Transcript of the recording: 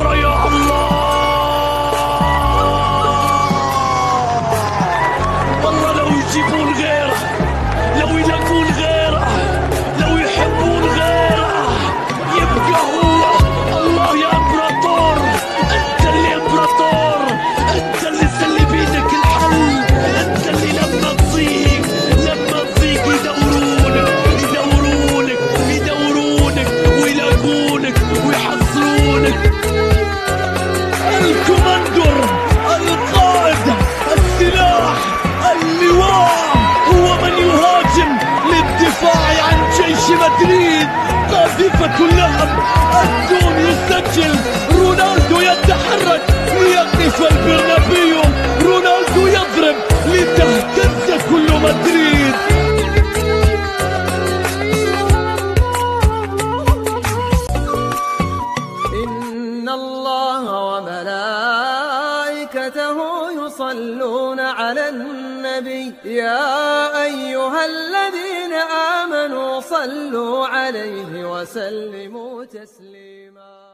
يا الله، والله لو يجيبون غيره، لو يلاقون غيره، لو يحبون غيره، يبقى هو. الله يا امبراطور، انت اللي امبراطور، انت اللي بيدك الحل، انت اللي لما تضيق يدورونك ويلاقونك ويحصلونك. الكوماندور، القائد، السلاح، اللواء، هو من يهاجم للدفاع عن جيش مدريد. قاذفة اللهب، الدون يسجل، رونالدو يتحرك ليقف البرنابيو، رونالدو يضرب لتهتز كل مدريد. إن الله وملائكته يصلون على النبي يا أيها الذين آمنوا صلوا عليه وسلموا تسليما.